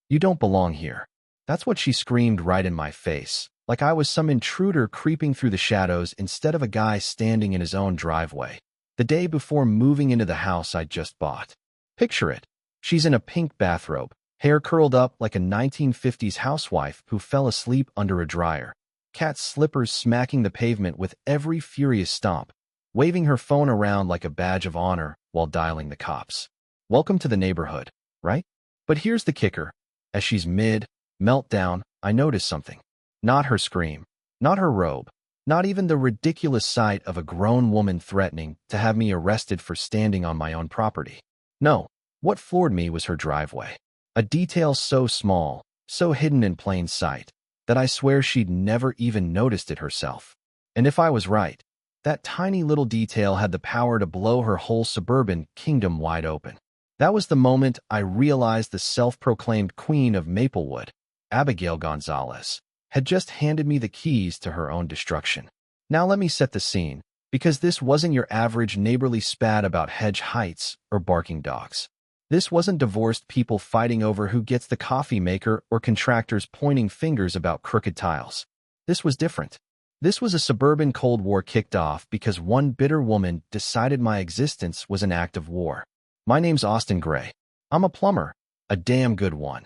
You don't belong here. That's what she screamed right in my face, like I was some intruder creeping through the shadows instead of a guy standing in his own driveway. The day before moving into the house I just bought. Picture it. She's in a pink bathrobe, hair curled up like a 1950s housewife who fell asleep under a dryer. Cat slippers smacking the pavement with every furious stomp, waving her phone around like a badge of honor while dialing the cops. Welcome to the neighborhood, right? But here's the kicker. As she's mid-meltdown, I notice something. Not her scream, not her robe, not even the ridiculous sight of a grown woman threatening to have me arrested for standing on my own property. No, what floored me was her driveway. A detail so small, so hidden in plain sight, that I swear she'd never even noticed it herself. And if I was right, that tiny little detail had the power to blow her whole suburban kingdom wide open. That was the moment I realized the self-proclaimed queen of Maplewood, Abigail Gonzalez, had just handed me the keys to her own destruction. Now let me set the scene, because this wasn't your average neighborly spat about hedge heights or barking dogs. This wasn't divorced people fighting over who gets the coffee maker or contractors pointing fingers about crooked tiles. This was different. This was a suburban Cold War kicked off because one bitter woman decided my existence was an act of war. My name's Austin Gray. I'm a plumber, a damn good one.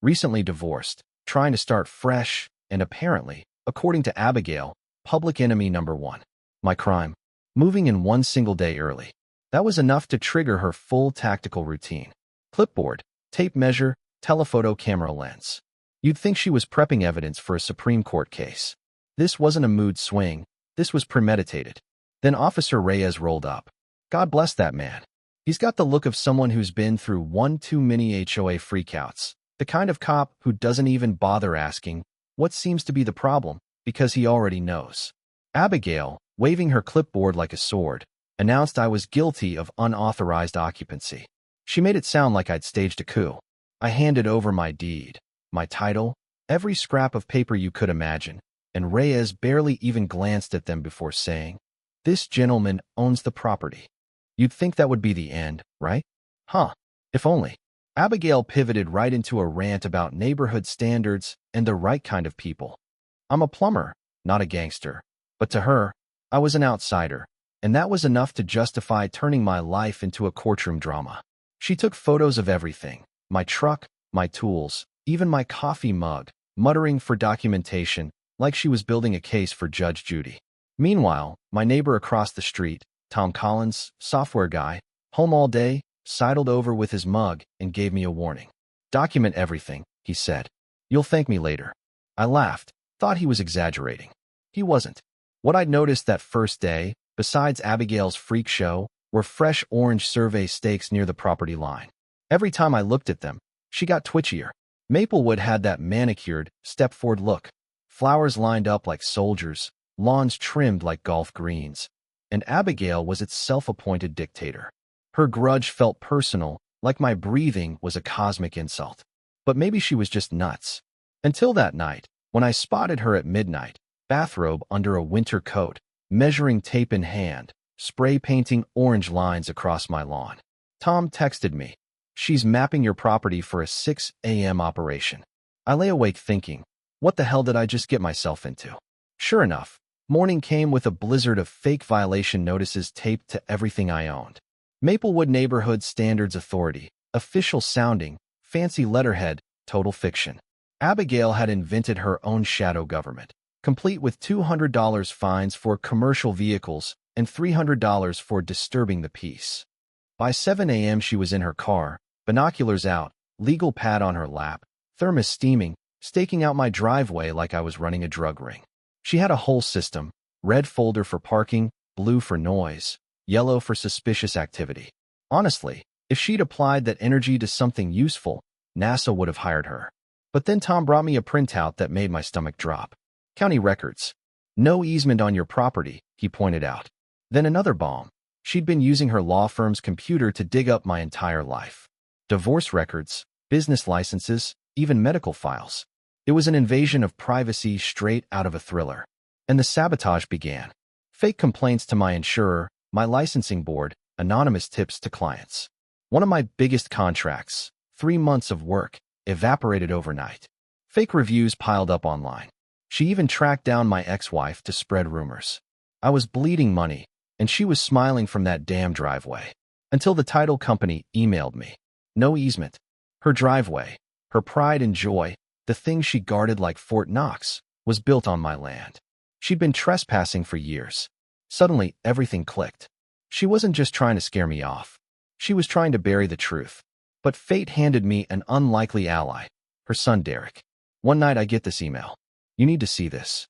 Recently divorced, trying to start fresh, and apparently, according to Abigail, public enemy number one. My crime? Moving in one single day early. That was enough to trigger her full tactical routine. Clipboard, tape measure, telephoto camera lens. You'd think she was prepping evidence for a Supreme Court case. This wasn't a mood swing. This was premeditated. Then Officer Reyes rolled up. God bless that man. He's got the look of someone who's been through one too many HOA freakouts. The kind of cop who doesn't even bother asking what seems to be the problem because he already knows. Abigail, waving her clipboard like a sword, announced I was guilty of unauthorized occupancy. She made it sound like I'd staged a coup. I handed over my deed, my title, every scrap of paper you could imagine, and Reyes barely even glanced at them before saying, "This gentleman owns the property." You'd think that would be the end, right? Huh. If only. Abigail pivoted right into a rant about neighborhood standards and the right kind of people. I'm a plumber, not a gangster. But to her, I was an outsider, and that was enough to justify turning my life into a courtroom drama. She took photos of everything, my truck, my tools, even my coffee mug, muttering for documentation like she was building a case for Judge Judy. Meanwhile, my neighbor across the street, Tom Collins, software guy, home all day, sidled over with his mug and gave me a warning. Document everything, he said. You'll thank me later. I laughed, thought he was exaggerating. He wasn't. What I'd noticed that first day, besides Abigail's freak show, were fresh orange survey stakes near the property line. Every time I looked at them, she got twitchier. Maplewood had that manicured, step-forward look. Flowers lined up like soldiers, lawns trimmed like golf greens. And Abigail was its self-appointed dictator. Her grudge felt personal, like my breathing was a cosmic insult. But maybe she was just nuts. Until that night, when I spotted her at midnight, bathrobe under a winter coat, measuring tape in hand, spray painting orange lines across my lawn. Tom texted me. She's mapping your property for a 6 a.m. operation. I lay awake thinking, what the hell did I just get myself into? Sure enough, morning came with a blizzard of fake violation notices taped to everything I owned. Maplewood Neighborhood Standards Authority, official sounding, fancy letterhead, total fiction. Abigail had invented her own shadow government, complete with $200 fines for commercial vehicles and $300 for disturbing the peace. By 7 a.m. she was in her car, binoculars out, legal pad on her lap, thermos steaming, staking out my driveway like I was running a drug ring. She had a whole system, red folder for parking, blue for noise, yellow for suspicious activity. Honestly, if she'd applied that energy to something useful, NASA would have hired her. But then Tom brought me a printout that made my stomach drop. County records. No easement on your property, he pointed out. Then another bomb. She'd been using her law firm's computer to dig up my entire life. Divorce records, business licenses, even medical files. It was an invasion of privacy straight out of a thriller. And the sabotage began. Fake complaints to my insurer, my licensing board, anonymous tips to clients. One of my biggest contracts, 3 months of work, evaporated overnight. Fake reviews piled up online. She even tracked down my ex-wife to spread rumors. I was bleeding money, and she was smiling from that damn driveway. Until the title company emailed me. No easement. Her driveway, her pride and joy, the thing she guarded like Fort Knox, was built on my land. She'd been trespassing for years. Suddenly, everything clicked. She wasn't just trying to scare me off. She was trying to bury the truth. But fate handed me an unlikely ally, her son Derek. One night I get this email. You need to see this.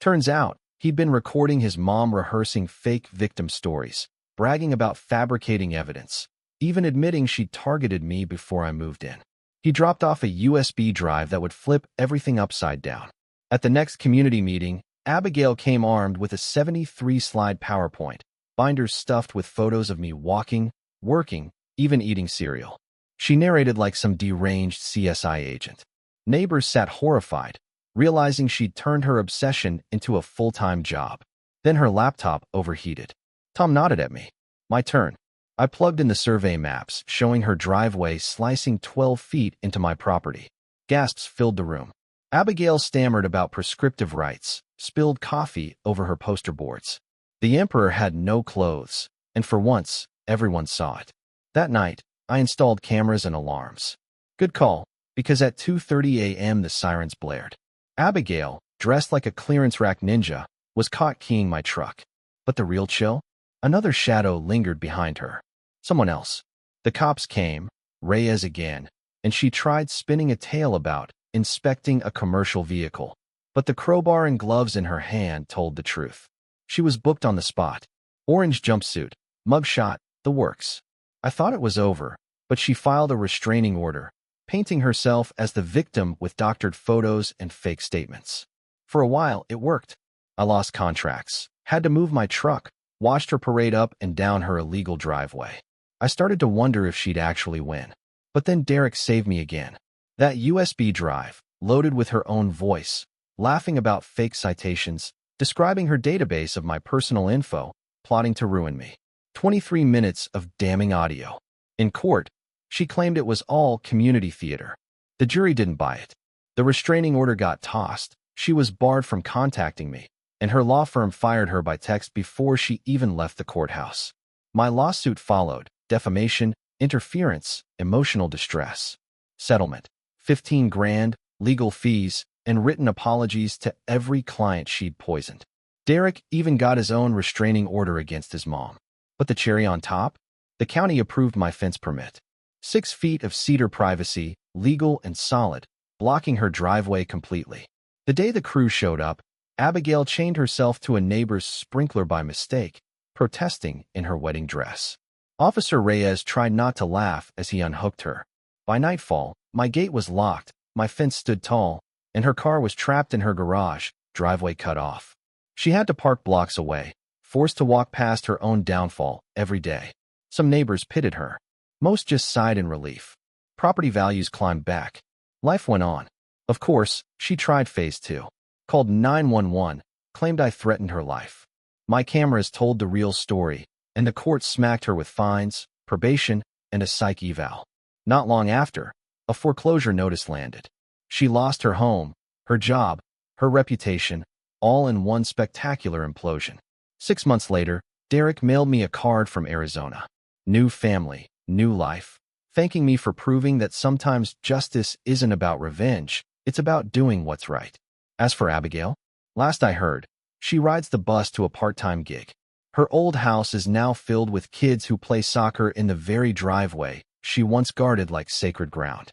Turns out, he'd been recording his mom rehearsing fake victim stories, bragging about fabricating evidence, even admitting she'd targeted me before I moved in. He dropped off a USB drive that would flip everything upside down. At the next community meeting, Abigail came armed with a 73-slide PowerPoint, binders stuffed with photos of me walking, working, even eating cereal. She narrated like some deranged CSI agent. Neighbors sat horrified, realizing she'd turned her obsession into a full-time job. Then her laptop overheated. Tom nodded at me. My turn. I plugged in the survey maps, showing her driveway slicing 12 feet into my property. Gasps filled the room. Abigail stammered about prescriptive rights, spilled coffee over her poster boards. The emperor had no clothes, and for once, everyone saw it. That night, I installed cameras and alarms. Good call, because at 2:30 a.m. the sirens blared. Abigail, dressed like a clearance rack ninja, was caught keying my truck. But the real chill? Another shadow lingered behind her. Someone else. The cops came, Reyes again, and she tried spinning a tale about inspecting a commercial vehicle. But the crowbar and gloves in her hand told the truth. She was booked on the spot. Orange jumpsuit, mugshot, the works. I thought it was over, but she filed a restraining order, painting herself as the victim with doctored photos and fake statements. For a while, it worked. I lost contracts, had to move my truck, watched her parade up and down her illegal driveway. I started to wonder if she'd actually win. But then Derek saved me again. That USB drive, loaded with her own voice, laughing about fake citations, describing her database of my personal info, plotting to ruin me. 23 minutes of damning audio. In court, she claimed it was all community theater. The jury didn't buy it. The restraining order got tossed. She was barred from contacting me, and her law firm fired her by text before she even left the courthouse. My lawsuit followed: defamation, interference, emotional distress. Settlement: 15 grand, legal fees, and written apologies to every client she'd poisoned. Derek even got his own restraining order against his mom. But the cherry on top? The county approved my fence permit. 6 feet of cedar privacy, legal and solid, blocking her driveway completely. The day the crew showed up, Abigail chained herself to a neighbor's sprinkler by mistake, protesting in her wedding dress. Officer Reyes tried not to laugh as he unhooked her. By nightfall, my gate was locked, my fence stood tall, and her car was trapped in her garage, driveway cut off. She had to park blocks away, forced to walk past her own downfall every day. Some neighbors pitied her. Most just sighed in relief. Property values climbed back. Life went on. Of course, she tried phase 2. Called 911, claimed I threatened her life. My cameras told the real story, and the court smacked her with fines, probation, and a psych eval. Not long after, a foreclosure notice landed. She lost her home, her job, her reputation, all in one spectacular implosion. 6 months later, Derek mailed me a card from Arizona. New family, new life, thanking me for proving that sometimes justice isn't about revenge, it's about doing what's right. As for Abigail, last I heard, she rides the bus to a part-time gig. Her old house is now filled with kids who play soccer in the very driveway she once guarded like sacred ground.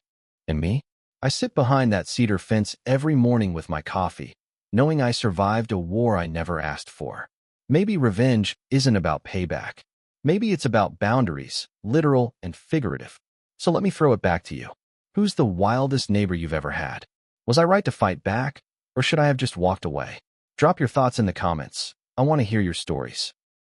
And me? I sit behind that cedar fence every morning with my coffee, knowing I survived a war I never asked for. Maybe revenge isn't about payback. Maybe it's about boundaries, literal and figurative. So let me throw it back to you. Who's the wildest neighbor you've ever had? Was I right to fight back, or should I have just walked away? Drop your thoughts in the comments. I want to hear your stories.